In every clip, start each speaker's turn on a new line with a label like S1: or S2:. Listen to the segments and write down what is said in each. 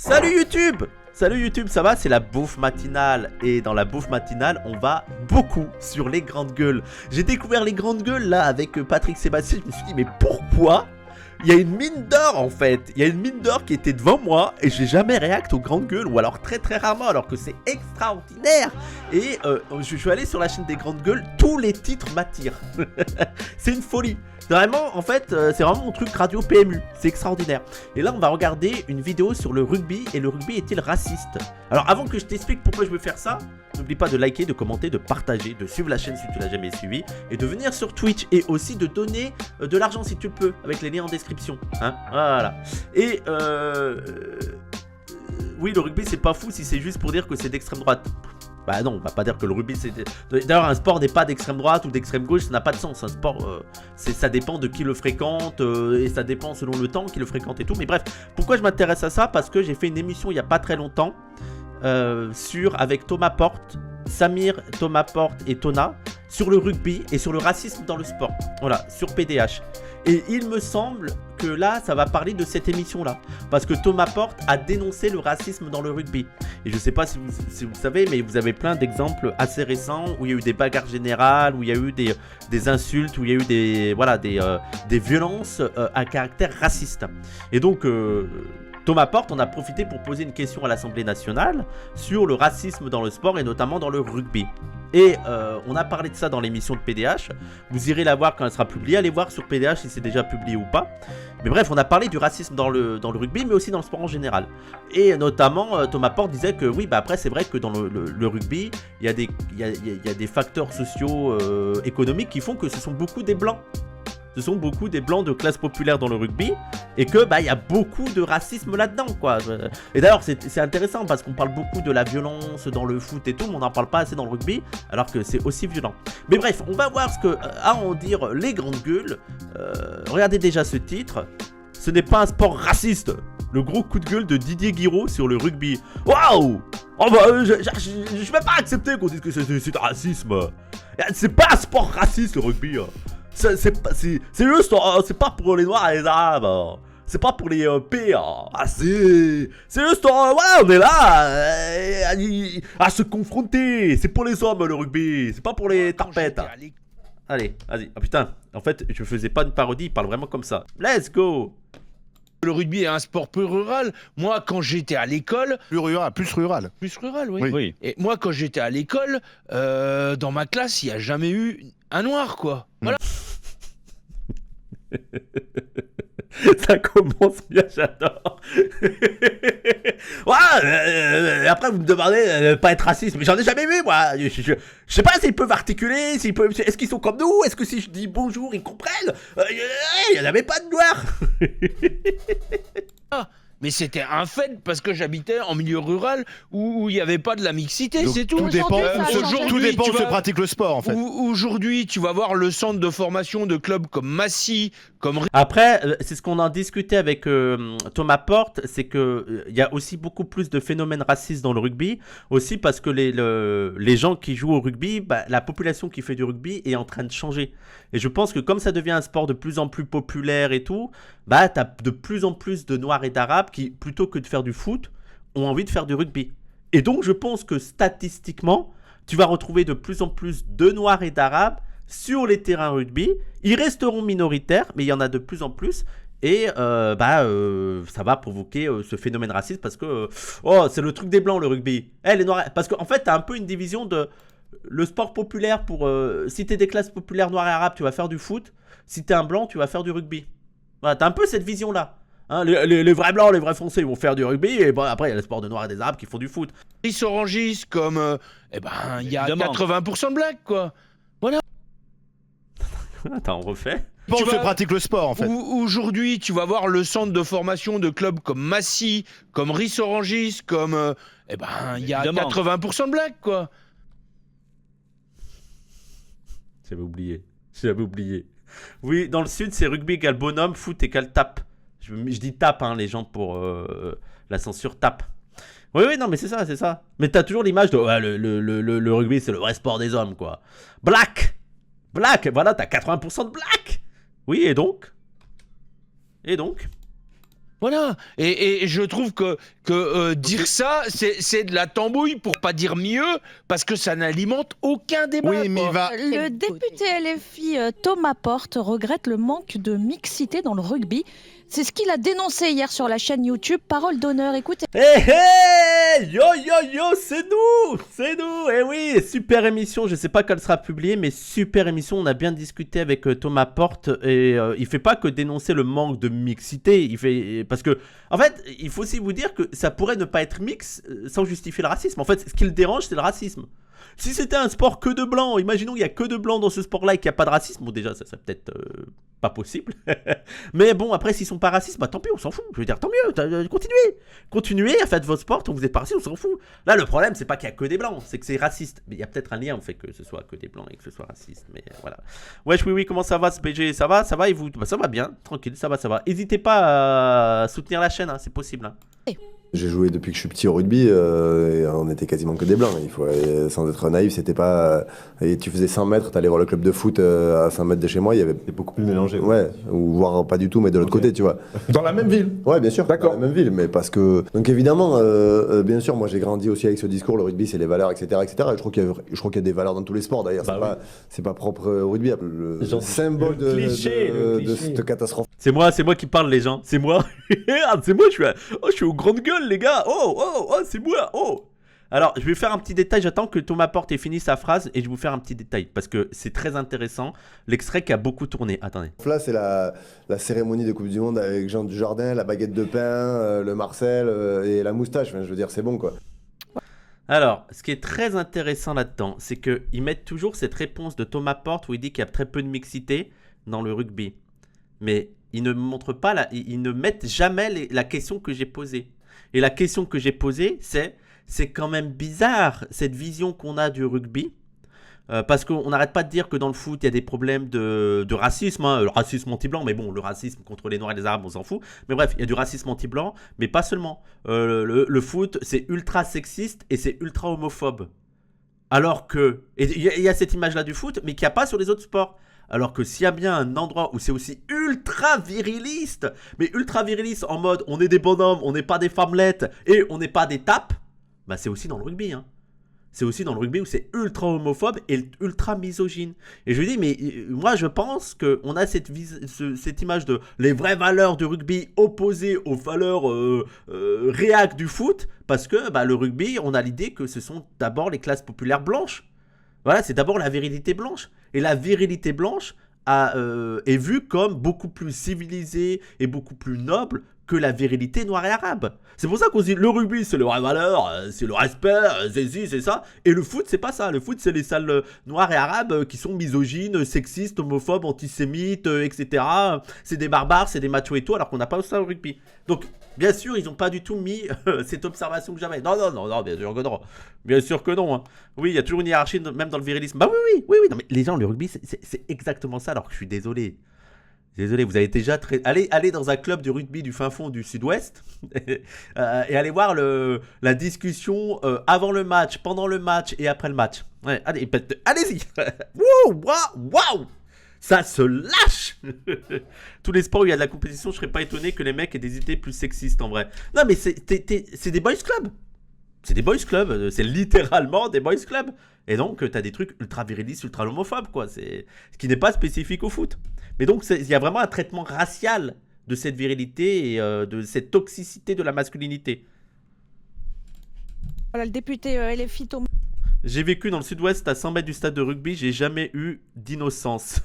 S1: Salut YouTube! Salut YouTube, ça va? C'est la bouffe matinale. Et dans la bouffe matinale, on va beaucoup sur les grandes gueules. J'ai découvert les grandes gueules là avec Patrick Sébastien. Je me suis dit, mais pourquoi? Il y a une mine d'or en fait. Il y a une mine d'or qui était devant moi et j'ai jamais réacté aux grandes gueules, ou alors très rarement, alors que c'est extraordinaire. Et je suis allé sur la chaîne des grandes gueules, tous les titres m'attirent. C'est une folie. Vraiment, en fait, c'est vraiment mon truc radio PMU, c'est extraordinaire. Et là, on va regarder une vidéo sur le rugby, et le rugby est-il raciste? Alors, avant que je t'explique pourquoi je veux faire ça, n'oublie pas de liker, de commenter, de partager, de suivre la chaîne si tu l'as jamais suivi, et de venir sur Twitch, et aussi de donner de l'argent si tu le peux, avec les liens en description. Hein, voilà. Et oui, le rugby, c'est pas fou si c'est juste pour dire que c'est d'extrême droite. Bah non, on va pas dire que le rugby c'est... D'ailleurs un sport n'est pas d'extrême droite ou d'extrême gauche, ça n'a pas de sens. Un sport, ça dépend de qui le fréquente et ça dépend selon le temps qui le fréquente et tout. Mais bref, pourquoi je m'intéresse à ça? Parce que j'ai fait une émission il y a pas très longtemps avec Thomas Porte, Samir, Thomas Porte et Tona sur le rugby et sur le racisme dans le sport. Voilà, sur PDH. Et il me semble que là, ça va parler de cette émission-là. Parce que Thomas Porte a dénoncé le racisme dans le rugby. Et je ne sais pas si vous savez, mais vous avez plein d'exemples assez récents où il y a eu des bagarres générales, où il y a eu des insultes, où il y a eu des violences à caractère raciste. Et donc... Thomas Porte en a profité pour poser une question à l'Assemblée nationale sur le racisme dans le sport et notamment dans le rugby. Et on a parlé de ça dans l'émission de PDH. Vous irez la voir quand elle sera publiée. Allez voir sur PDH si c'est déjà publié ou pas. Mais bref, on a parlé du racisme dans le rugby, mais aussi dans le sport en général. Et notamment, Thomas Porte disait que oui, bah après c'est vrai que dans le rugby, il y a des facteurs sociaux, économiques qui font que ce sont beaucoup des blancs. Ce sont beaucoup des blancs de classe populaire dans le rugby et que bah il y a beaucoup de racisme là-dedans quoi. Et d'ailleurs c'est intéressant parce qu'on parle beaucoup de la violence dans le foot et tout, mais on n'en parle pas assez dans le rugby alors que c'est aussi violent. Mais bref, on va voir ce que a à en dire les grandes gueules. Regardez déjà ce titre. Ce n'est pas un sport raciste. Le gros coup de gueule de Didier Guiraud sur le rugby. Waouh! Oh bah je vais pas accepter qu'on dise que c'est racisme. C'est pas un sport raciste le rugby. C'est juste, c'est pas pour les noirs et les arabes, c'est pas pour les P, c'est juste, voilà, on est là à se confronter, c'est pour les hommes le rugby, c'est pas pour les tarpettes. Allez, vas-y, ah putain, en fait je faisais pas une parodie, il parle vraiment comme ça, let's go.
S2: Le rugby est un sport peu rural. Moi, quand j'étais à l'école...
S3: Plus rural. Plus rural,
S2: Oui. Et moi, quand j'étais à l'école, dans ma classe, il n'y a jamais eu un noir, quoi. Voilà.
S1: Ça commence bien, j'adore. Ouais, après vous me demandez de pas être raciste, mais j'en ai jamais vu moi. Je sais pas s'ils peuvent articuler, est-ce qu'ils sont comme nous, est-ce que si je dis bonjour ils comprennent. Il n'y en avait pas de noirs.
S2: Mais c'était un fait parce que j'habitais en milieu rural où il n'y avait pas de la mixité, c'est tout.
S3: Tout dépend où se
S2: vas...
S3: pratique le sport en fait.
S2: Aujourd'hui, tu vas voir le centre de formation de clubs comme Massy, comme...
S1: Après, c'est ce qu'on en discutait avec Thomas Porte, c'est que il y a aussi beaucoup plus de phénomènes racistes dans le rugby, aussi parce que les gens qui jouent au rugby, bah, la population qui fait du rugby est en train de changer. Et je pense que comme ça devient un sport de plus en plus populaire et tout, bah t'as de plus en plus de noirs et d'arabes qui, plutôt que de faire du foot, ont envie de faire du rugby. Et donc je pense que statistiquement, tu vas retrouver de plus en plus de noirs et d'arabes sur les terrains rugby. Ils resteront minoritaires, mais il y en a de plus en plus. Et ça va provoquer ce phénomène raciste parce que c'est le truc des blancs le rugby. Les noirs, parce qu'en fait, tu as un peu une division de le sport populaire pour... si tu es des classes populaires noires et arabes, tu vas faire du foot. Si tu es un blanc, tu vas faire du rugby. Voilà, tu as un peu cette vision-là. Hein, les vrais blancs, les vrais français, ils vont faire du rugby. Et bon, après, il y a le sport de noirs et des arabes qui font du foot.
S2: Ils s'orangissent comme... il y a 80% de blagues, quoi. Voilà.
S1: Attends, on refait.
S3: Comment se pratique le sport en fait.
S2: Aujourd'hui, tu vas voir le centre de formation de clubs comme Massy, comme Ris-Orangis, comme... il y a 80% de blagues, quoi.
S1: J'avais oublié. Oui, dans le sud, c'est rugby égale bonhomme, foot égale tape. Je dis tape, hein, les gens pour la censure tape. Oui, non, mais c'est ça. Mais t'as toujours l'image de le rugby, c'est le vrai sport des hommes, quoi. Black, voilà, t'as 80% de black. Oui, et donc
S2: Voilà, et je trouve que dire ça, c'est de la tambouille pour pas dire mieux, parce que ça n'alimente aucun débat.
S3: Oui, mais
S2: quoi.
S3: il va.
S4: Le député LFI Thomas Porte regrette le manque de mixité dans le rugby. C'est ce qu'il a dénoncé hier sur la chaîne YouTube Parole d'honneur. Écoutez.
S1: Hé yo yo yo, c'est nous, eh oui, super émission, je sais pas quand elle sera publiée, mais super émission, on a bien discuté avec Thomas Porte, et il fait pas que dénoncer le manque de mixité, il fait, parce que, en fait, il faut aussi vous dire que ça pourrait ne pas être mix sans justifier le racisme, en fait, ce qui le dérange, c'est le racisme. Si c'était un sport que de blancs, imaginons qu'il n'y a que de blancs dans ce sport-là et qu'il n'y a pas de racisme, bon déjà ça serait peut-être pas possible. Mais bon, après s'ils sont pas racistes, bah tant pis, on s'en fout. Je veux dire, tant mieux, continuez à faire votre sport, tant que vous êtes pas raciste, on s'en fout. Là le problème c'est pas qu'il y a que des blancs, c'est que c'est raciste. Mais il y a peut-être un lien au fait que ce soit que des blancs et que ce soit raciste, mais voilà. Wesh oui, comment ça va ce BG? Ça va et vous? Bah ça va bien, tranquille, ça va. N'hésitez pas à soutenir la chaîne, hein, c'est possible. Hein.
S5: J'ai joué depuis que je suis petit au rugby, et on était quasiment que des blancs. Il faut, sans être naïf, c'était pas. Et tu faisais 100 mètres, t'allais voir le club de foot à 100 mètres de chez moi, il y avait.
S6: C'est beaucoup plus mélangé.
S5: Ouais, ou voire pas du tout, mais de l'autre côté, tu vois.
S6: Dans la même ville.
S5: Ouais, bien sûr,
S6: D'accord.
S5: dans la même ville, mais parce que. Donc évidemment, bien sûr, moi j'ai grandi aussi avec ce discours, le rugby c'est les valeurs, etc. etc. Et je crois qu'il y a des valeurs dans tous les sports d'ailleurs,
S6: Bah
S5: c'est pas propre au rugby. Le
S6: Genre,
S5: symbole
S6: le cliché,
S5: de cette catastrophe.
S1: C'est moi qui parle les gens, c'est moi. Regarde, c'est moi, je suis aux grandes gueules les gars. Oh, c'est moi. Oh. Alors, je vais faire un petit détail, j'attends que Thomas Porte ait fini sa phrase et je vais vous faire un petit détail parce que c'est très intéressant, l'extrait qui a beaucoup tourné. Attendez.
S5: Là, c'est la cérémonie de Coupe du Monde avec Jean Dujardin, la baguette de pain, le Marcel et la moustache. Enfin, je veux dire, c'est bon quoi.
S1: Alors, ce qui est très intéressant là-dedans, c'est qu'ils mettent toujours cette réponse de Thomas Porte où il dit qu'il y a très peu de mixité dans le rugby. Mais ils ne montrent pas, ils ne mettent jamais la question que j'ai posée. Et la question que j'ai posée, c'est quand même bizarre cette vision qu'on a du rugby. Parce qu'on n'arrête pas de dire que dans le foot, il y a des problèmes de racisme, hein, le racisme anti-blanc, mais bon, le racisme contre les Noirs et les Arabes, on s'en fout. Mais bref, il y a du racisme anti-blanc, mais pas seulement. Le foot, c'est ultra sexiste et c'est ultra homophobe. Alors que, il y a cette image-là du foot, mais qu'il n'y a pas sur les autres sports. Alors que s'il y a bien un endroit où c'est aussi ultra viriliste, mais ultra viriliste en mode on est des bonhommes, on n'est pas des femmelettes et on n'est pas des tapes, bah c'est aussi dans le rugby. Hein. C'est aussi dans le rugby où c'est ultra homophobe et ultra misogyne. Et je lui dis, mais moi je pense qu'on a cette image de les vraies valeurs du rugby opposées aux valeurs réac du foot, parce que bah, le rugby, on a l'idée que ce sont d'abord les classes populaires blanches. Voilà, c'est d'abord la virilité blanche. Et la virilité blanche est vue comme beaucoup plus civilisée et beaucoup plus noble que la virilité noire et arabe. C'est pour ça qu'on se dit le rugby c'est les vraies valeurs, c'est le respect, c'est ci, c'est ça. Et le foot c'est pas ça. Le foot c'est les salles noires et arabes qui sont misogynes, sexistes, homophobes, antisémites, etc. C'est des barbares, c'est des machos et tout, alors qu'on n'a pas ça au rugby. Donc bien sûr ils n'ont pas du tout mis cette observation que j'avais. Non, bien sûr que non. Bien sûr que non. Hein. Oui, il y a toujours une hiérarchie même dans le virilisme. Bah oui. Non mais les gens, le rugby c'est exactement ça, alors que je suis désolé. Désolé, vous avez déjà allez dans un club de rugby du fin fond du sud-ouest et allez voir la discussion avant le match, pendant le match et après le match. Ouais, allez-y. Waouh. Ça se lâche. Tous les sports où il y a de la compétition, je serais pas étonné que les mecs aient des idées plus sexistes en vrai. Non mais c'est des boys clubs. C'est des boys clubs, c'est littéralement des boys clubs. Et donc, t'as des trucs ultra virilistes, ultra homophobes, quoi. Ce qui n'est pas spécifique au foot. Mais donc, il y a vraiment un traitement racial de cette virilité et de cette toxicité de la masculinité.
S4: Voilà, le député LFI Thomas.
S1: J'ai vécu dans le sud-ouest à 100 mètres du stade de rugby, j'ai jamais eu d'innocence.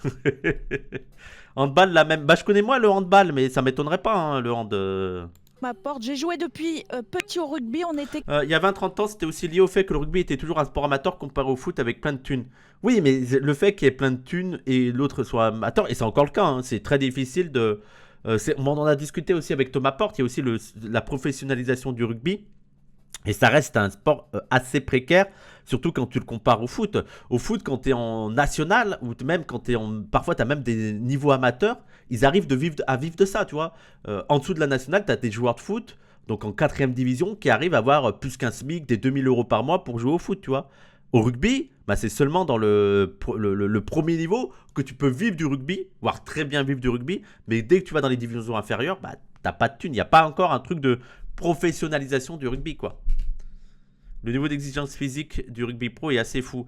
S1: Handball, la même. Bah, je connais moi le handball, mais ça m'étonnerait pas, hein, le hand.
S4: Ma porte, j'ai joué depuis petit au rugby, on était...
S1: Il y a 20-30 ans, c'était aussi lié au fait que le rugby était toujours un sport amateur comparé au foot avec plein de thunes. Oui, mais le fait qu'il y ait plein de thunes et l'autre soit amateur, et c'est encore le cas, hein, c'est très difficile de... on en a discuté aussi avec Thomas Porte, il y a aussi la professionnalisation du rugby. Et ça reste un sport assez précaire, surtout quand tu le compares au foot. Au foot, quand tu es en national, ou même quand tu es en... Parfois, tu as même des niveaux amateurs, ils arrivent à vivre de ça, tu vois. En dessous de la nationale, tu as des joueurs de foot, donc en 4e division, qui arrivent à avoir plus qu'un SMIC, des 2000 € par mois pour jouer au foot, tu vois. Au rugby, bah, c'est seulement dans le premier niveau que tu peux vivre du rugby, voire très bien vivre du rugby, mais dès que tu vas dans les divisions inférieures, bah, t'as pas de thunes. Il n'y a pas encore un truc de professionnalisation du rugby, quoi. Le niveau d'exigence physique du rugby pro est assez fou.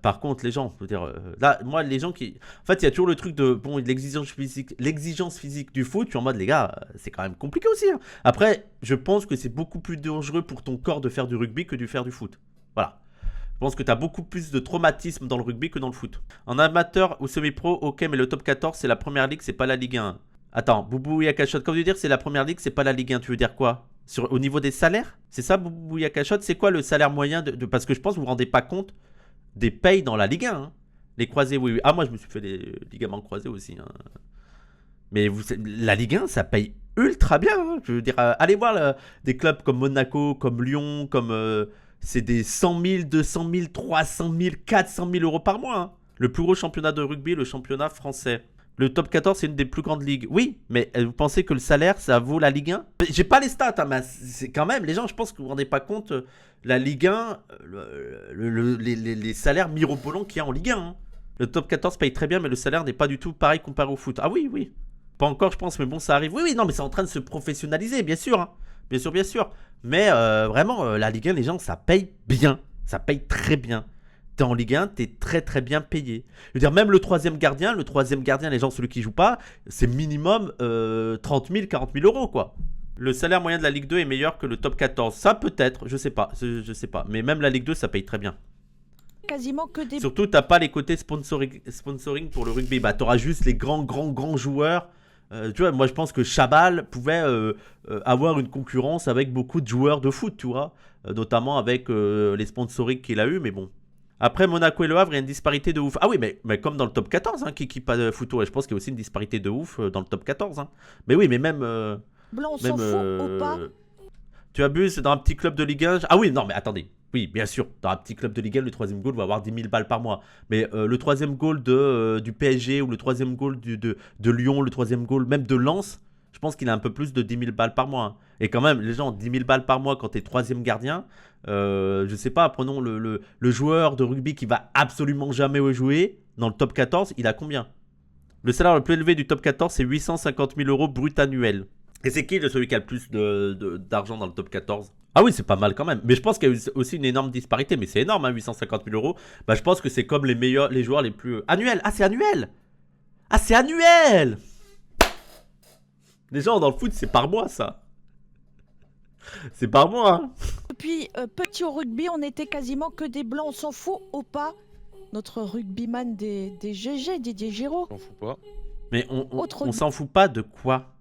S1: Par contre, les gens, je veux dire, là, moi, les gens qui... En fait, il y a toujours le truc de, bon, l'exigence physique du foot, tu es en mode, les gars, c'est quand même compliqué aussi. Hein. Après, je pense que c'est beaucoup plus dangereux pour ton corps de faire du rugby que de faire du foot. Voilà. Je pense que tu as beaucoup plus de traumatisme dans le rugby que dans le foot. En amateur ou semi-pro, ok, mais le top 14, c'est la première ligue, c'est pas la Ligue 1. Attends, Boubou Yakashot, quand tu veux dire c'est la première ligue, c'est pas la Ligue 1, tu veux dire quoi? Au niveau des salaires? C'est ça, Boubou Yakashot? C'est quoi le salaire moyen parce que je pense que vous vous rendez pas compte des payes dans la Ligue 1. Hein. Les croisés, oui. Ah, moi, je me suis fait des ligaments croisés aussi. Hein. Mais la Ligue 1, ça paye ultra bien. Hein. Je veux dire, allez voir des clubs comme Monaco, comme Lyon, comme... c'est des 100 000, 200 000, 300 000, 400 000 euros par mois. Hein. Le plus gros championnat de rugby, le championnat français. Le top 14, c'est une des plus grandes ligues. Oui, mais vous pensez que le salaire, ça vaut la Ligue 1? J'ai pas les stats, hein, mais c'est quand même, les gens, je pense que vous vous rendez pas compte, la Ligue 1, les salaires mirobolants qu'il y a en Ligue 1. Hein. Le top 14 paye très bien, mais le salaire n'est pas du tout pareil comparé au foot. Ah oui, oui. Pas encore, je pense, mais bon, ça arrive. Oui, oui, non, mais c'est en train de se professionnaliser, bien sûr. Hein. Bien sûr, bien sûr. Mais vraiment, la Ligue 1, les gens, ça paye bien. Ça paye très bien. T'es en Ligue 1, t'es très très bien payé. Je veux dire, même le troisième gardien, les gens, celui qui joue pas, c'est minimum 30 000, 40 000 euros, quoi. Le salaire moyen de la Ligue 2 est meilleur que le top 14. Ça, peut-être, je sais pas. Mais même la Ligue 2, ça paye très bien.
S4: Quasiment que des...
S1: Surtout, t'as pas les côtés sponsoring pour le rugby. Bah, t'auras juste les grands joueurs. Tu vois, moi, je pense que Chabal pouvait avoir une concurrence avec beaucoup de joueurs de foot, tu vois. Notamment avec les sponsoring qu'il a eu, mais bon. Après Monaco et Le Havre, il y a une disparité de ouf. Ah oui, mais comme dans le top 14, hein, qui pas de foot, je pense qu'il y a aussi une disparité de ouf dans le top 14. Hein. Mais oui, mais même...
S4: Blanc, on s'en fout ou pas?
S1: Tu abuses dans un petit club de Ligue 1. Ah oui, non, mais attendez. Oui, bien sûr, dans un petit club de Ligue 1, le troisième goal va avoir 10 000 balles par mois. Mais le troisième goal du PSG ou le troisième goal de Lyon, le troisième goal même de Lens, je pense qu'il a un peu plus de 10 000 balles par mois. Hein. Et quand même, les gens, 10 000 balles par mois quand t'es troisième gardien, je sais pas, prenons le joueur de rugby qui va absolument jamais jouer dans le top 14, il a combien? Le salaire le plus élevé du top 14, c'est 850 000 euros brut annuel. Et c'est qui celui qui a le plus d'argent dans le top 14? Ah oui, c'est pas mal quand même. Mais je pense qu'il y a aussi une énorme disparité. Mais c'est énorme, hein, 850 000 euros. Bah, je pense que c'est comme les joueurs les plus... Annuels. Ah, c'est annuel. Ah, c'est annuel. Les gens dans le foot, c'est par mois, ça. C'est par mois, hein.
S4: Depuis petit au rugby, on était quasiment que des blancs. On s'en fout ou pas? Notre rugbyman des GG, Didier Giraud.
S2: On s'en fout pas.
S1: Mais on s'en fout pas de quoi?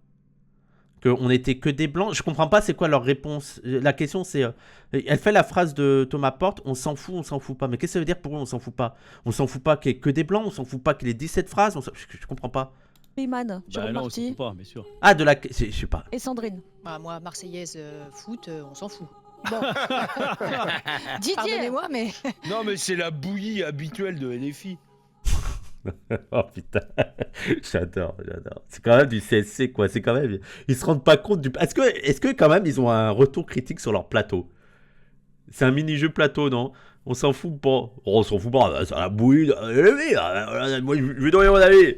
S1: On n'était que des blancs. Je comprends pas c'est quoi leur réponse. La question c'est... elle fait la phrase de Thomas Porte, on s'en fout pas. Mais qu'est-ce que ça veut dire pour eux, on s'en fout pas? On s'en fout pas qu'il y ait que des blancs, on s'en fout pas qu'il y ait 17 phrases, je comprends pas.
S4: Rugbyman,
S6: Bah non, on s'en fout pas, bien sûr.
S1: Ah, je sais pas.
S4: Et Sandrine.
S7: Bah, moi, Marseillaise, foot, on s'en fout.
S4: Bon. Didier.
S7: Pardonnez-moi, mais...
S2: Non, mais c'est la bouillie habituelle de LFI.
S1: Oh putain, j'adore. C'est quand même du CSC quoi, c'est quand même... Ils se rendent pas compte du... Est-ce que quand même ils ont un retour critique sur leur plateau? C'est un mini-jeu plateau, non? On s'en fout pas. Oh, on s'en fout pas, c'est la bouillie. Moi, je vais donner mon avis.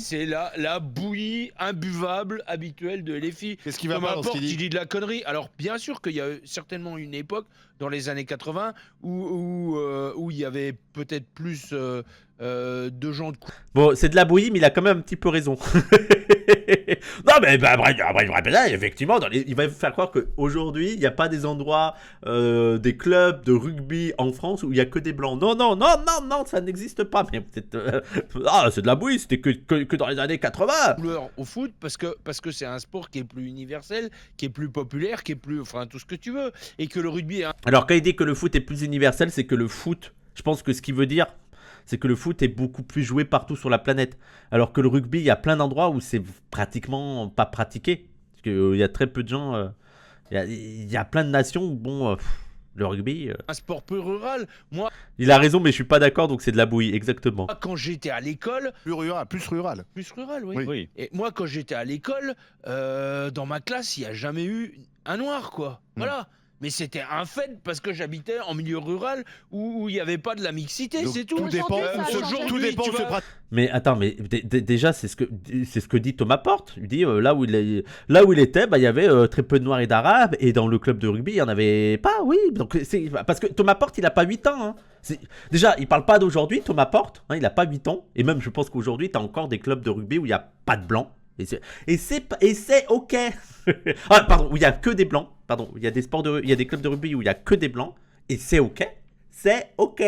S2: C'est la bouillie imbuvable habituelle de LFI.
S3: Qu'est-ce qui va pas dans ce qu'il dit?
S2: Il dit de la connerie. Alors, bien sûr qu'il y a certainement une époque, dans les années 80, où il y avait peut-être plus de gens de...
S1: Bon, c'est de la bouillie, mais il a quand même un petit peu raison. Non, mais après, effectivement, il va faire croire qu'aujourd'hui, il n'y a pas des endroits, des clubs de rugby en France où il n'y a que des blancs. Non, ça n'existe pas. Mais peut-être... c'est de la bouillie, c'était que dans les années 80.
S2: Couleur au foot, parce que c'est un sport qui est plus universel, qui est plus populaire, qui est plus... Enfin, tout ce que tu veux. Et que le rugby...
S1: Alors, quand il dit que le foot est plus universel, c'est que le foot, je pense que ce qu'il veut dire... c'est que le foot est beaucoup plus joué partout sur la planète. Alors que le rugby, il y a plein d'endroits où c'est pratiquement pas pratiqué. Parce qu'il y a très peu de gens... Il y a plein de nations où, bon, le rugby...
S2: Un sport peu rural. Moi...
S1: Il a raison, mais je suis pas d'accord, donc c'est de la bouillie, exactement.
S2: Quand j'étais à l'école...
S3: Plus rural. Plus rural,
S6: Oui.
S2: Et moi, quand j'étais à l'école, dans ma classe, il n'y a jamais eu un noir, quoi. Voilà. Mais c'était un fait parce que j'habitais en milieu rural où il n'y avait pas de la mixité,
S3: Donc,
S2: c'est tout.
S3: tout dépend,
S4: Aujourd'hui, ça a changé.
S3: tout dépend
S2: tu
S3: de ce
S2: vois.
S3: pratique.
S1: Mais attends, mais déjà, c'est ce que dit Thomas Porte. Il dit là où il était, bah, il y avait très peu de Noirs et d'Arabes, et dans le club de rugby, il n'y en avait pas, oui. Donc, parce que Thomas Porte, il n'a pas 8 ans. Hein. Déjà, il parle pas d'aujourd'hui, Thomas Porte, hein, il n'a pas 8 ans. Et même, je pense qu'aujourd'hui, tu as encore des clubs de rugby où il n'y a pas de blancs. Et c'est ok. Ah, pardon, où il n'y a que des blancs. Pardon, il y a des clubs de rugby où il n'y a que des blancs. Et c'est ok. C'est ok.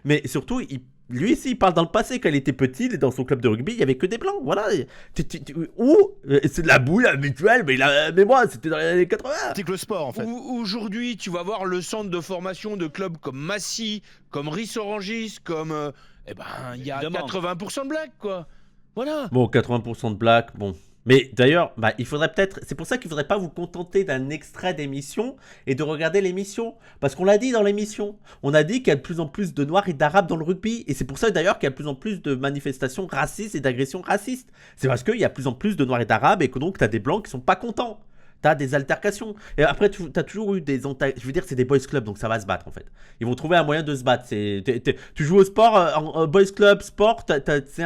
S1: Mais surtout, lui ici, il parle dans le passé. Quand il était petit, dans son club de rugby, il n'y avait que des blancs. Voilà. C'est de la bouille habituelle, mais moi, c'était dans les années 80.
S3: Pratique le sport en fait.
S2: Aujourd'hui, tu vas voir le centre de formation de clubs comme Massy, comme Ris-Orangis, comme... il y a
S6: Évidemment.
S2: 80% de blacks, quoi. Voilà.
S1: Bon, 80% de black, bon. Mais d'ailleurs, il faudrait peut-être... C'est pour ça qu'il ne faudrait pas vous contenter d'un extrait d'émission et de regarder l'émission. Parce qu'on l'a dit dans l'émission. On a dit qu'il y a de plus en plus de Noirs et d'Arabes dans le rugby. Et c'est pour ça d'ailleurs qu'il y a de plus en plus de manifestations racistes et d'agressions racistes. C'est parce qu'il y a de plus en plus de Noirs et d'Arabes et que donc tu as des Blancs qui sont pas contents. T'as des altercations. Et après, t'as toujours eu des... Je veux dire, c'est des boys clubs, donc ça va se battre, en fait. Ils vont trouver un moyen de se battre. Tu joues au sport, en boys club, sport, c'est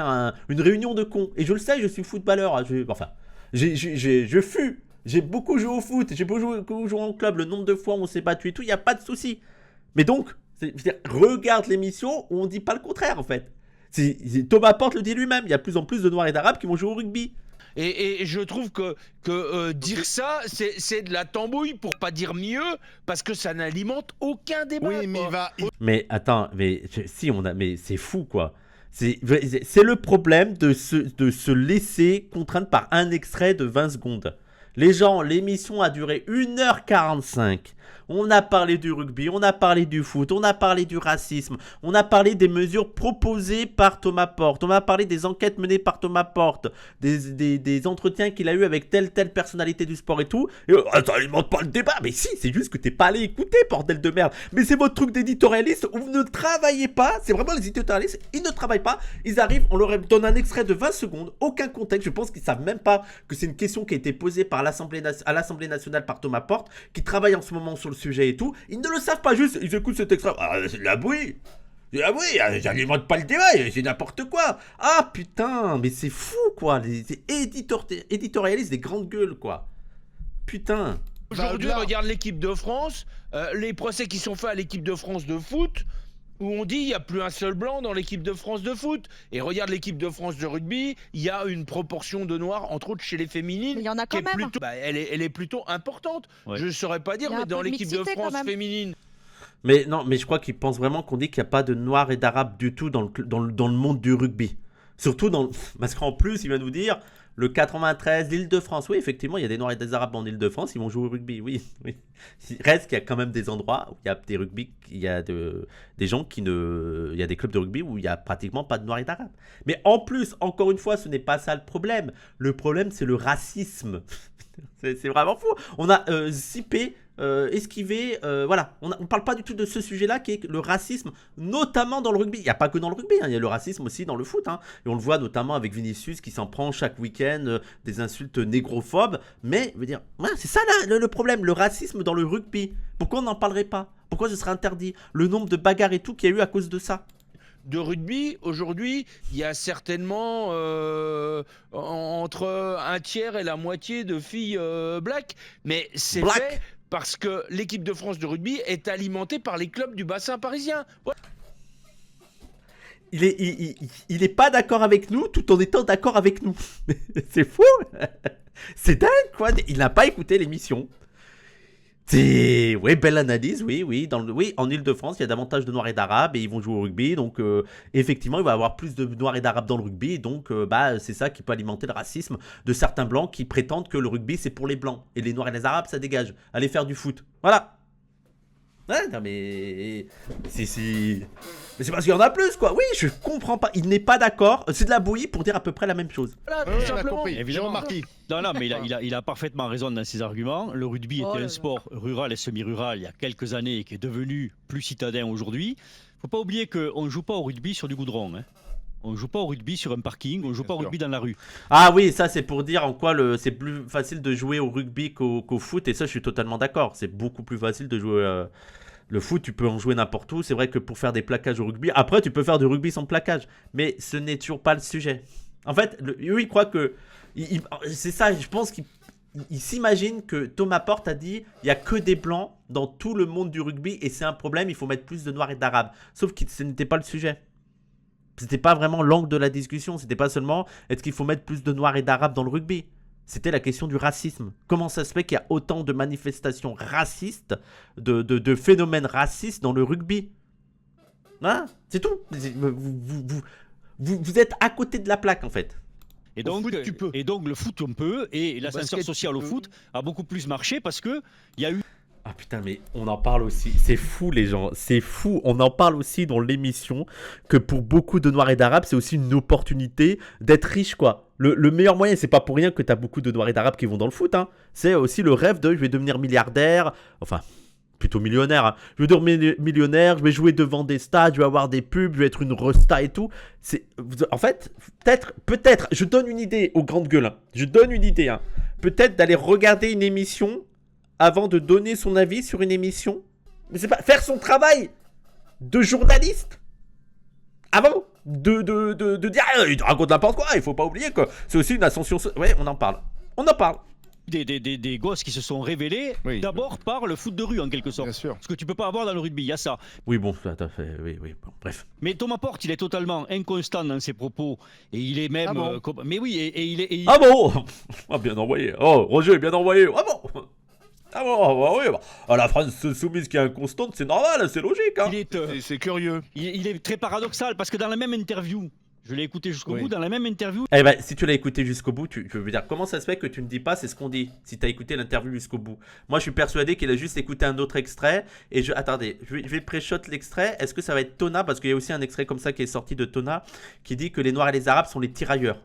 S1: une réunion de cons. Et je le sais, je suis footballeur. Hein, je fus. J'ai beaucoup joué au foot. J'ai beaucoup joué en club. Le nombre de fois où on s'est battu et tout, il n'y a pas de souci. Mais donc, je veux dire, regarde l'émission où on dit pas le contraire, en fait. Thomas Porte le dit lui-même. Il y a de plus en plus de Noirs et d'Arabes qui vont jouer au rugby.
S2: Et je trouve que dire ça, c'est de la tambouille pour pas dire mieux, parce que ça n'alimente aucun débat.
S3: Oui, mais
S2: quoi.
S1: Mais attends, mais c'est fou, quoi. C'est le problème de se laisser contraindre par un extrait de 20 secondes. Les gens, l'émission a duré 1h45. On a parlé du rugby, on a parlé du foot, on a parlé du racisme, on a parlé des mesures proposées par Thomas Porte, on a parlé des enquêtes menées par Thomas Porte, des entretiens qu'il a eu avec telle personnalité du sport et tout. Et ça alimente pas le débat. Mais si, c'est juste que t'es pas allé écouter, bordel de merde. Mais c'est votre truc d'éditorialiste où vous ne travaillez pas. C'est vraiment les éditorialistes, ils ne travaillent pas. Ils arrivent, on leur donne un extrait de 20 secondes, aucun contexte. Je pense qu'ils savent même pas que c'est une question qui a été posée par à l'Assemblée nationale par Thomas Porte, qui travaille en ce moment sur le sujet et tout. Ils ne le savent pas, juste ils écoutent cet extrait. Ah, c'est de la bouille. Ah oui, j'alimente pas le débat, c'est n'importe quoi. Ah putain, mais c'est fou quoi, les éditorialistes des grandes gueules quoi. Putain.
S2: Aujourd'hui, regarde l'équipe de France, les procès qui sont faits à l'équipe de France de foot, où on dit il n'y a plus un seul blanc dans l'équipe de France de foot. Et regarde l'équipe de France de rugby, il y a une proportion de noirs, entre autres chez les féminines.
S4: Mais il y en a
S2: qui
S4: quand
S2: est
S4: même.
S2: plutôt, elle est plutôt importante.
S6: Ouais.
S2: Je ne saurais pas dire,
S4: Il y a
S2: mais
S4: un
S2: dans
S4: peu de
S2: l'équipe de
S4: mixité,
S2: France
S4: quand même.
S2: féminine.
S1: Mais non, mais je crois qu'ils pensent vraiment qu'on dit qu'il n'y a pas de noirs et d'arabes du tout dans le monde du rugby. Surtout parce qu'en plus, il va nous dire le 93, l'Île-de-France. Oui, effectivement, il y a des noirs et des arabes en Île-de-France, ils vont jouer au rugby. Oui, oui. Il reste qu'il y a quand même des endroits où il y a des rugby, il y a des gens qui ne. Il y a des clubs de rugby où il n'y a pratiquement pas de noirs et d'arabes. Mais en plus, encore une fois, ce n'est pas ça le problème. Le problème, c'est le racisme. C'est vraiment fou. On a zippé. Esquiver, voilà, on ne parle pas du tout de ce sujet-là qui est le racisme, notamment dans le rugby. Il n'y a pas que dans le rugby, hein, il y a le racisme aussi dans le foot, hein, et on le voit notamment avec Vinicius qui s'en prend chaque week-end des insultes négrophobes. Mais, je veux dire, voilà, c'est ça là, le problème, le racisme dans le rugby. Pourquoi on n'en parlerait pas? Pourquoi ce serait interdit? Le nombre de bagarres et tout qu'il y a eu à cause de ça.
S2: De rugby, aujourd'hui, il y a certainement entre un tiers et la moitié de filles black, mais c'est fait parce que l'équipe de France de rugby est alimentée par les clubs du bassin parisien. Voilà.
S1: Il est pas d'accord avec nous tout en étant d'accord avec nous. C'est fou. C'est dingue quoi. Il n'a pas écouté l'émission. Oui, belle analyse, oui. Oui, en Île-de-France, il y a davantage de noirs et d'arabes et ils vont jouer au rugby. Donc, effectivement, il va y avoir plus de noirs et d'arabes dans le rugby. Donc, c'est ça qui peut alimenter le racisme de certains blancs qui prétendent que le rugby, c'est pour les blancs. Et les noirs et les arabes, ça dégage. Allez faire du foot. Voilà. Ouais, non, mais c'est parce qu'il y en a plus, quoi. Oui, je comprends pas. Il n'est pas d'accord. C'est de la bouillie pour dire à peu près la même chose.
S2: Voilà, tout
S3: on a
S2: simplement.
S3: compris.
S6: Évidemment.
S3: Marquis.
S6: Non, mais il a parfaitement raison dans ses arguments. Le rugby était un sport rural et semi-rural il y a quelques années et qui est devenu plus citadin aujourd'hui. Faut pas oublier qu'on ne joue pas au rugby sur du goudron. Hein. On joue pas au rugby sur un parking, on joue pas au rugby dans la rue.
S1: Ah oui, ça c'est pour dire en quoi c'est plus facile de jouer au rugby qu'au foot, et ça je suis totalement d'accord. C'est beaucoup plus facile de jouer le foot, tu peux en jouer n'importe où. C'est vrai que pour faire des plaquages au rugby, après tu peux faire du rugby sans plaquage, mais ce n'est toujours pas le sujet. En fait, eux ils croient que... c'est ça, je pense qu'ils s'imaginent que Thomas Porte a dit il n'y a que des blancs dans tout le monde du rugby et c'est un problème, il faut mettre plus de noirs et d'arabes. Sauf que ce n'était pas le sujet. C'était pas vraiment l'angle de la discussion, c'était pas seulement est-ce qu'il faut mettre plus de noirs et d'arabes dans le rugby. C'était la question du racisme. Comment ça se fait qu'il y a autant de manifestations racistes, de phénomènes racistes dans le rugby? Hein? C'est tout. Vous êtes à côté de la plaque en fait.
S6: Et donc,
S2: foot, tu peux.
S6: Et donc le foot on peut, et l'ascenseur
S2: basket,
S6: social
S2: tu
S6: au
S2: peux.
S6: foot a beaucoup plus marché parce que il y a eu...
S1: Ah putain, mais on en parle aussi. C'est fou les gens, c'est fou. On en parle aussi dans l'émission que pour beaucoup de noirs et d'arabes, c'est aussi une opportunité d'être riche quoi. Le meilleur moyen, c'est pas pour rien que t'as beaucoup de noirs et d'arabes qui vont dans le foot. Hein. C'est aussi le rêve de je vais devenir milliardaire, enfin plutôt millionnaire. Hein. Je vais devenir millionnaire, je vais jouer devant des stades, je vais avoir des pubs, je vais être une resta et tout. En fait, peut-être, je donne une idée aux grandes gueules. Hein. Je donne une idée. Hein. Peut-être d'aller regarder une émission avant de donner son avis sur une émission. Mais c'est pas faire son travail de journaliste avant de dire il raconte n'importe quoi. Il faut pas oublier que c'est aussi une ascension. Ouais, on en parle.
S6: Des gosses qui se sont révélés d'abord par le foot de rue en quelque sorte.
S3: Bien sûr.
S6: Ce que tu peux pas avoir dans le rugby, il y a ça.
S1: Oui, bon, tout à fait. Oui, bon, bref.
S6: Mais Thomas Porte, il est totalement inconstant dans ses propos. Et il est même...
S3: Ah bon
S6: mais oui, et il est...
S1: Ah bon. Ah, bien envoyé. Oh, Roger, bien envoyé. Ah bon. Ah bon, bah oui. Bah. La France soumise qui est inconstante, c'est normal, c'est logique. Hein.
S3: C'est curieux.
S6: Il est très paradoxal parce que dans la même interview, je l'ai écouté jusqu'au bout, dans la même interview...
S1: Eh ben, si tu l'as écouté jusqu'au bout, je veux dire, comment ça se fait que tu ne dis pas c'est ce qu'on dit si tu as écouté l'interview jusqu'au bout? Moi, je suis persuadé qu'il a juste écouté un autre extrait. Et attendez, je vais pré-shot l'extrait. Est-ce que ça va être Tona? Parce qu'il y a aussi un extrait comme ça qui est sorti de Tona qui dit que les Noirs et les Arabes sont les tirailleurs.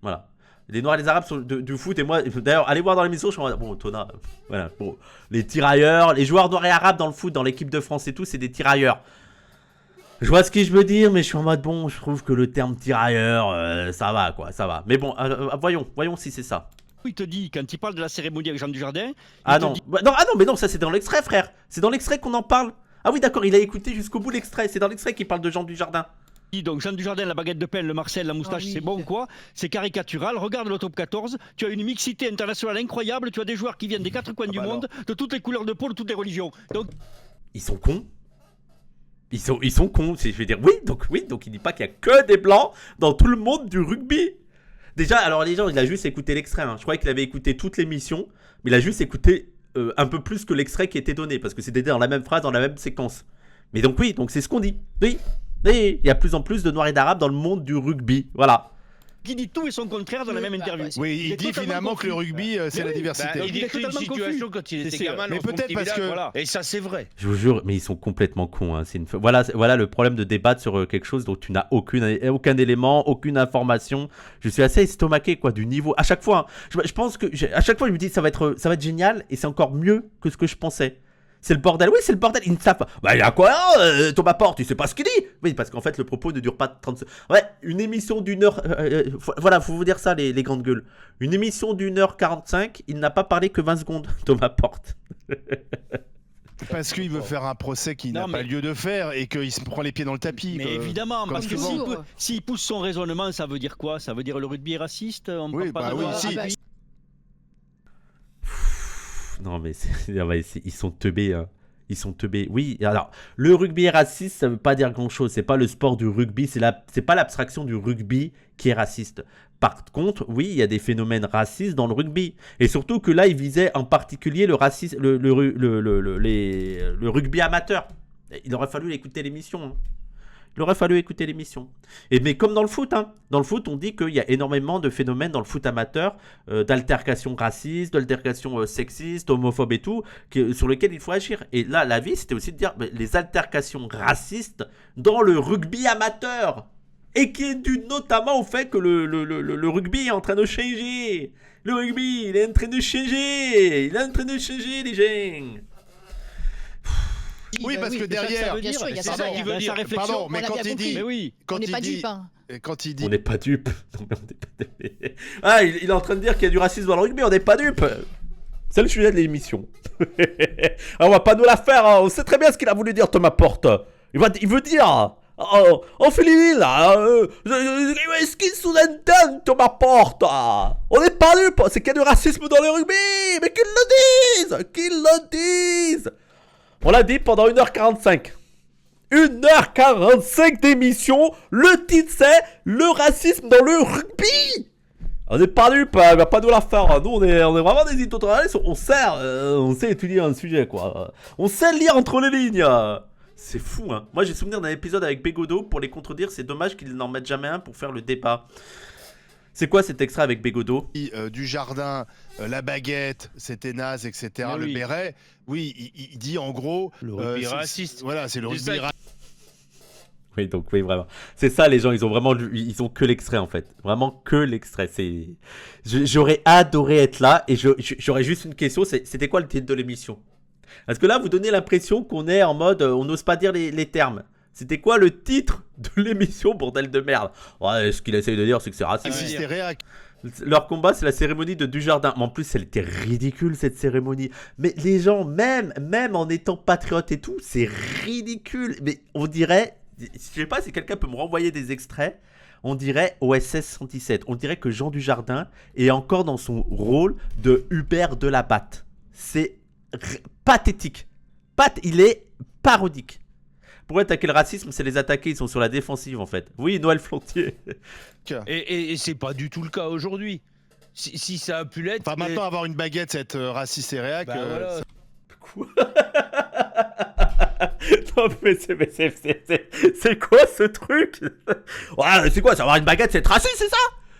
S1: Voilà. Les Noirs et les Arabes sont du foot. Et moi, d'ailleurs, allez voir dans l'émission, je suis en mode, bon, Tona, voilà. Bon, les tirailleurs, les joueurs noirs et arabes dans le foot, dans l'équipe de France et tout, c'est des tirailleurs. Je vois ce que je veux dire, mais je suis en mode bon, je trouve que le terme tirailleur, ça va quoi, ça va. Mais bon, voyons si c'est ça.
S6: Il te dit, quand il parle de la cérémonie avec Jean Dujardin...
S1: Ah non, mais non, ça c'est dans l'extrait frère. C'est dans l'extrait qu'on en parle. Ah oui d'accord, il a écouté jusqu'au bout l'extrait. C'est dans l'extrait qu'il parle de Jean Dujardin.
S6: Donc Jean Dujardin, la baguette de pain, le Marcel, la moustache, c'est bon quoi? C'est caricatural. Regarde le top 14, tu as une mixité internationale incroyable, tu as des joueurs qui viennent des quatre coins du monde, de toutes les couleurs de peau, de toutes les religions. Donc...
S1: Ils sont cons. Ils sont cons, je vais dire oui, donc il dit pas qu'il y a que des blancs dans tout le monde du rugby. Déjà, alors les gens, il a juste écouté l'extrait. Hein. Je croyais qu'il avait écouté toute l'émission, mais il a juste écouté un peu plus que l'extrait qui était donné, parce que c'était dans la même phrase, dans la même séquence. Mais donc oui, donc c'est ce qu'on dit. Oui, il y a de plus en plus de noirs et d'arabes dans le monde du rugby. Voilà.
S6: Qui dit tout et son contraire dans la même interview.
S3: Oui, il dit finalement que le rugby, c'est la diversité.
S2: Il décrit une situation quand il était gamin.
S3: Mais peut-être parce que...
S2: Voilà. Et ça, c'est vrai.
S1: Je vous jure, mais ils sont complètement cons. Hein. Voilà le problème de débattre sur quelque chose dont tu n'as aucun élément, aucune information. Je suis assez estomaqué quoi, du niveau. À chaque fois, hein, je pense que à chaque fois, je me dis ça va être génial et c'est encore mieux que ce que je pensais. C'est le bordel, oui c'est le bordel, ils ne savent pas. Bah il y a quoi Thomas Porte, tu sais pas ce qu'il dit. Oui parce qu'en fait le propos ne dure pas 30 secondes. Ouais, une émission d'une heure, voilà, faut vous dire ça les grandes gueules. Une émission d'1h45, il n'a pas parlé que 20 secondes, Thomas Porte.
S3: Parce qu'il veut faire un procès qui n'a pas lieu de faire et qu'il se prend les pieds dans le tapis.
S6: Mais évidemment, parce que
S3: souvent.
S6: s'il pousse son raisonnement, ça veut dire quoi? Ça veut dire le rugby est raciste? On
S3: oui,
S6: parle pas de
S3: si.
S1: Non mais ils sont teubés hein. Ils sont teubés. Oui, alors le rugby est raciste, ça veut pas dire grand chose. C'est pas le sport du rugby, c'est pas l'abstraction du rugby qui est raciste. Par contre, oui, il y a des phénomènes racistes dans le rugby. Et surtout que là, il visait en particulier le racisme, le rugby amateur. Il aurait fallu écouter l'émission. Hein. Il aurait fallu écouter l'émission. Mais comme dans le foot, hein. Dans le foot, on dit qu'il y a énormément de phénomènes dans le foot amateur, d'altercations racistes, d'altercations sexistes, homophobes et tout, sur lesquels il faut agir. Et là, l'avis, c'était aussi de dire les altercations racistes dans le rugby amateur. Et qui est dû notamment au fait que le rugby est en train de changer. Le rugby, il est en train de changer. Il est en train de changer, les gens.
S3: Oui, parce que derrière,
S7: bien sûr, il y a
S3: c'est ça qu'il veut dire.
S7: sa
S3: Pardon, mais
S7: on a
S3: quand
S7: bien
S3: il
S7: compris.
S3: dit,
S6: Mais oui.
S3: quand
S7: On n'est
S3: il
S7: pas
S3: dit,
S7: dupes, hein.
S3: Et quand il dit.
S1: On n'est pas dupes. Non, mais on n'est pas dupes. Ah, il est en train de dire qu'il y a du racisme dans le rugby, on n'est pas dupes. C'est le sujet de l'émission. On va pas nous la faire, hein. On sait très bien ce qu'il a voulu dire, Thomas Porte. Il veut dire... Oh Philippe, là, est-ce qu'il sous-entend Thomas Porte? On n'est pas dupes, c'est qu'il y a du racisme dans le rugby. Mais qu'ils le disent. On l'a dit pendant 1h45. 1h45 d'émission, le titre c'est le racisme dans le rugby. On n'est pas dupes, il va pas nous la faire. Nous on est vraiment des éditorialistes, on sait étudier un sujet quoi. On sait lire entre les lignes. C'est fou hein. Moi j'ai souvenir d'un épisode avec Bégodeau, pour les contredire, c'est dommage qu'ils n'en mettent jamais un pour faire le débat. C'est quoi cet extrait avec Bégodeau?
S3: Du jardin, la baguette, c'était naze, etc.
S2: Ah
S3: le
S2: oui.
S3: béret. Oui, il dit en gros.
S2: Le rugby
S3: c'est-
S2: raciste.
S3: Voilà, c'est le
S2: C'est
S3: rugby
S2: ça
S3: raciste.
S1: Oui, donc oui, vraiment. C'est ça, les gens, ils ont vraiment ils ont que l'extrait en fait. Vraiment que l'extrait. J'aurais adoré être là et j'aurais juste une question, c'était quoi le titre de l'émission? Parce que là, vous donnez l'impression qu'on est en mode, on n'ose pas dire les termes. C'était quoi le titre de l'émission, bordel de merde? Ouais, ce qu'il essaye de dire, c'est que c'est raciste.
S3: Raciste et réac.
S1: Leur combat, c'est la cérémonie de Dujardin. Mais en plus, elle était ridicule, cette cérémonie. Mais les gens, même en étant patriotes et tout, c'est ridicule. Mais on dirait, je sais pas si quelqu'un peut me renvoyer des extraits, on dirait OSS 117. On dirait que Jean Dujardin est encore dans son rôle de Hubert Delabatte. C'est pathétique. Il est parodique. Pour attaquer le racisme, c'est les attaquer, ils sont sur la défensive en fait. Oui, Noël Flantier.
S2: Et c'est pas du tout le cas aujourd'hui. Si ça a pu l'être.
S3: Enfin, maintenant, avoir une baguette, c'est être raciste et réac.
S2: Bah, voilà.
S1: Quoi? Non mais c'est quoi ce truc? Ouais, c'est quoi, c'est avoir une baguette, c'est être raciste, c'est ça?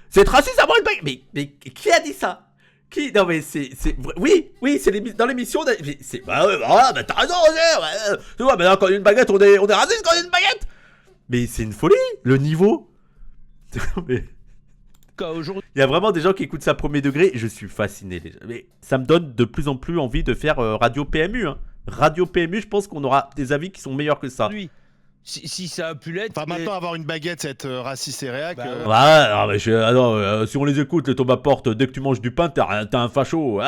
S1: C'est être raciste, avoir une baguette? Mais qui a dit ça? Qui? Non mais oui, c'est dans l'émission. Bah ouais, bah t'as raison, Roger. Ouais. Tu vois, maintenant quand on a une baguette, on est raciste quand on a une baguette. Mais c'est une folie, le niveau. Mais...
S2: Aujourd'hui.
S1: Il y a vraiment des gens qui écoutent ça premier degré. Je suis fasciné déjà. Mais ça me donne de plus en plus envie de faire Radio PMU. Hein. Radio PMU, je pense qu'on aura des avis qui sont meilleurs que ça.
S2: Si ça a pu l'être.
S3: Enfin, maintenant, avoir une baguette, c'est être raciste et réac.
S2: Bah,
S1: Ouais, mais si on les écoute, les Thomas Porte, dès que tu manges du pain, t'as un facho. Ouais.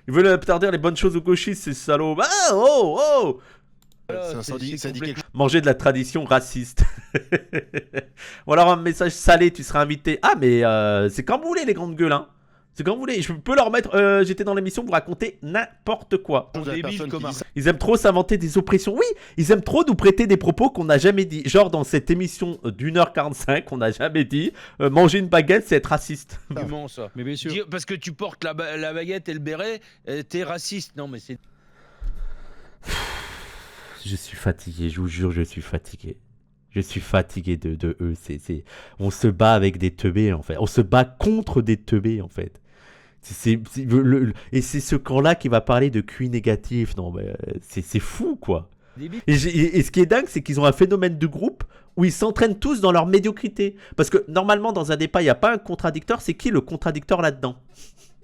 S1: Ils veulent interdire les bonnes choses aux gauchistes, ces salauds. Ah, oh.
S2: voilà,
S3: ça dit quelque chose.
S1: Manger de la tradition raciste. Ou alors un message salé, tu seras invité. Ah, mais c'est quand vous voulez, les grandes gueules, hein. C'est quand vous voulez. Je peux leur mettre. J'étais dans l'émission pour raconter n'importe quoi. Ils aiment trop s'inventer des oppressions. Oui, ils aiment trop nous prêter des propos qu'on n'a jamais dit. Genre dans cette émission d'1h45, on n'a jamais dit manger une baguette, c'est être raciste.
S2: Comment ça?
S6: Mais bien sûr.
S2: Parce que tu portes la baguette et le béret, t'es raciste. Non, mais c'est.
S1: Je suis fatigué, je vous jure, je suis fatigué. Je suis fatigué de eux. On se bat avec des teubés en fait. On se bat contre des teubés en fait. Et c'est ce camp-là qui va parler de QI négatif. Non, mais c'est fou quoi. Et ce qui est dingue, c'est qu'ils ont un phénomène de groupe où ils s'entraînent tous dans leur médiocrité. Parce que normalement, dans un débat, il n'y a pas un contradicteur. C'est qui le contradicteur là-dedans?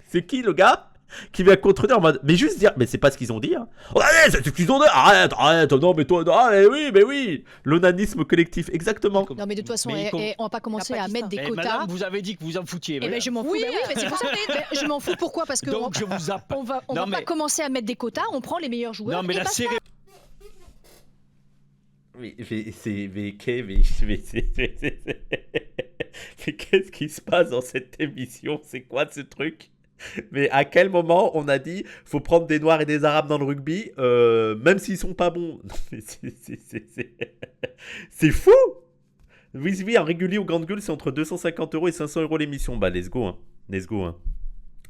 S1: C'est qui le gars qui vient contredire en mode, mais juste dire, mais c'est pas ce qu'ils ont dit, hein. Ouais, c'est ce qu'ils ont dit, arrête, non, mais toi, mais oui, l'onanisme collectif, exactement.
S7: Non, mais de toute façon,
S6: Mais
S7: on va pas commencer à mettre des
S6: Eh,
S7: quotas.
S6: madame, vous avez dit que vous en foutiez.
S7: Eh ben,
S6: voilà.
S7: je m'en fous.
S4: Oui,
S7: Ben mais c'est pour ça que je m'en fous. Pourquoi? Parce que
S6: Donc je vous zappe.
S7: on va
S6: Non, mais-
S7: pas commencer à mettre des quotas. On prend les meilleurs joueurs.
S6: Non, mais
S7: et
S6: la
S7: basta.
S6: cérémonie.
S1: Mais qu'est-ce qui se passe dans cette émission? C'est quoi ce truc? Mais à quel moment on a dit faut prendre des noirs et des arabes dans le rugby, même s'ils sont pas bons? Non, mais c'est fou! Oui, en régulier ou grande gueule, c'est entre 250 € et 500 € l'émission. Bah, let's go, hein.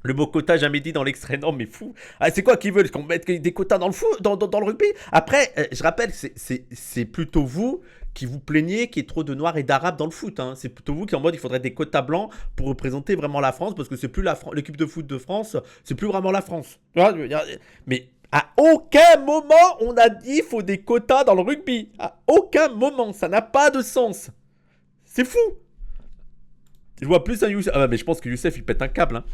S1: Le mot quota jamais dit dans l'extrait, non mais fou. Ah, c'est quoi qu'ils veulent? Qu'on mette des quotas dans le foot, dans le rugby? Après, je rappelle, c'est plutôt vous qui vous plaignez qu'il y ait trop de noirs et d'arabes dans le foot. Hein. C'est plutôt vous qui en mode il faudrait des quotas blancs pour représenter vraiment la France, parce que c'est plus l'équipe de foot de France, c'est plus vraiment la France. Mais à aucun moment on a dit il faut des quotas dans le rugby. À aucun moment, ça n'a pas de sens. C'est fou. Je vois plus un Youssef. Ah mais je pense que Youssef il pète un câble. Hein.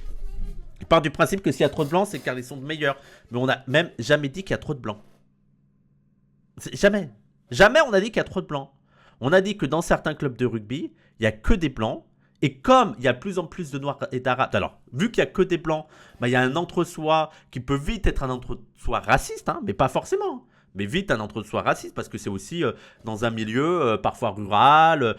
S1: Il part du principe que s'il y a trop de blancs, c'est car ils sont meilleurs. Mais on n'a même jamais dit qu'il y a trop de blancs. Jamais on a dit qu'il y a trop de blancs. On a dit que dans certains clubs de rugby, il n'y a que des blancs. Et comme il y a de plus en plus de noirs et d'arabes, alors vu qu'il n'y a que des blancs, bah, il y a un entre-soi qui peut vite être un entre-soi raciste, hein, mais pas forcément. Mais vite un entre-soi raciste parce que c'est aussi dans un milieu parfois rural,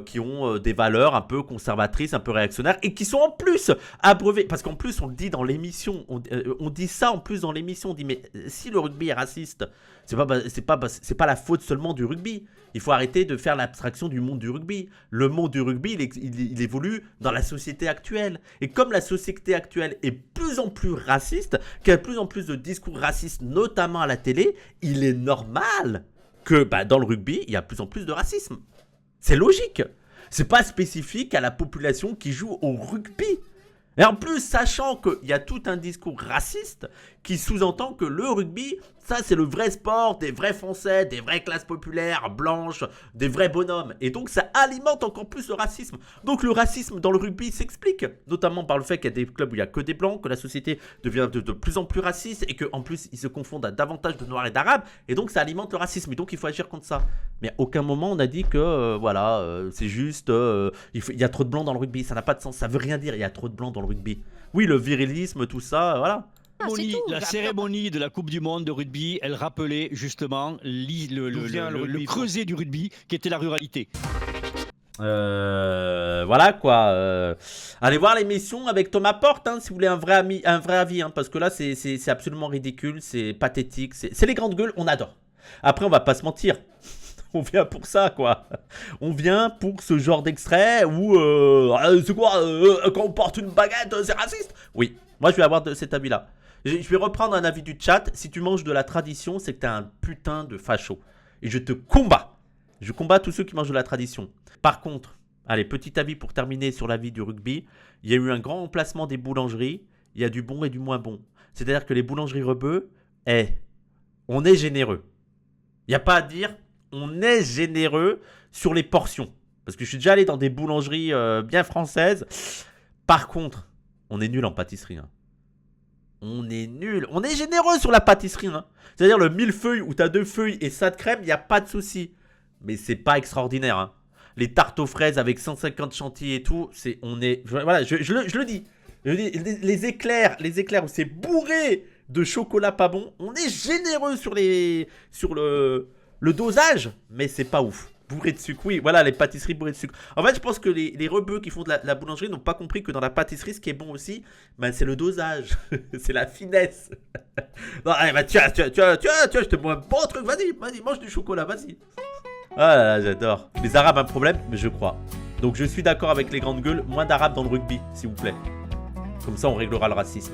S1: qui ont des valeurs un peu conservatrices, un peu réactionnaires et qui sont en plus abreuvés. Parce qu'en plus on le dit dans l'émission, on dit ça en plus dans l'émission, on dit mais si le rugby est raciste, c'est pas la faute seulement du rugby. Il faut arrêter de faire l'abstraction du monde du rugby. Le monde du rugby, il évolue dans la société actuelle. Et comme la société actuelle est plus en plus raciste, qu'il y a de plus en plus de discours racistes, notamment à la télé, il est normal que dans le rugby, il y a de plus en plus de racisme. C'est logique. C'est pas spécifique à la population qui joue au rugby. Et en plus, sachant qu'il y a tout un discours raciste qui sous-entend que le rugby, ça c'est le vrai sport des vrais Français, des vraies classes populaires, blanches, des vrais bonhommes. Et donc ça alimente encore plus le racisme. Donc le racisme dans le rugby s'explique, notamment par le fait qu'il y a des clubs où il n'y a que des blancs, que la société devient de plus en plus raciste et qu'en plus ils se confondent à davantage de noirs et d'arabes. Et donc ça alimente le racisme. Et donc il faut agir contre ça. Mais à aucun moment on a dit que c'est juste, il y a trop de blancs dans le rugby. Ça n'a pas de sens, ça veut rien dire, il y a trop de blancs dans le rugby. Oui, le virilisme, tout ça, voilà.
S6: La cérémonie de la Coupe du Monde de rugby, elle rappelait justement le creuset du rugby qui était la ruralité.
S1: Voilà quoi. Allez voir l'émission avec Thomas Porte hein, si vous voulez un vrai avis hein, parce que là c'est absolument ridicule, c'est pathétique, c'est les grandes gueules, on adore. Après on va pas se mentir. On vient pour ça, quoi. On vient pour ce genre d'extrait où c'est quoi quand on porte une baguette, c'est raciste. Oui, moi je vais avoir cet avis-là. Je vais reprendre un avis du chat. Si tu manges de la tradition, c'est que t'es un putain de facho. Et je te combats. Je combats tous ceux qui mangent de la tradition. Par contre, allez, petit avis pour terminer sur l'avis du rugby. Il y a eu un grand emplacement des boulangeries. Il y a du bon et du moins bon. C'est-à-dire que les boulangeries Rebeu, on est généreux. Il n'y a pas à dire, on est généreux sur les portions. Parce que je suis déjà allé dans des boulangeries bien françaises. Par contre, on est nul en pâtisserie. Hein. On est nul. On est généreux sur la pâtisserie. Hein. C'est-à-dire le millefeuille où tu as 2 feuilles et ça de crème, il n'y a pas de souci. Mais c'est pas extraordinaire. Hein. Les tartes aux fraises avec 150 chantilly et tout, je le dis. Les éclairs où c'est bourré de chocolat pas bon, on est généreux sur le dosage, mais c'est pas ouf. Bourré de sucre, oui, voilà, les pâtisseries bourrées de sucre. En fait, je pense que les rebeux qui font de la boulangerie n'ont pas compris que dans la pâtisserie, ce qui est bon aussi, c'est le dosage. C'est la finesse. Non, allez, tiens, je te bois un bon truc, vas-y, mange du chocolat, vas-y. Ah là là, j'adore. Les Arabes, un problème, mais je crois. Donc je suis d'accord avec les grandes gueules, moins d'Arabes dans le rugby, s'il vous plaît. Comme ça, on réglera le racisme.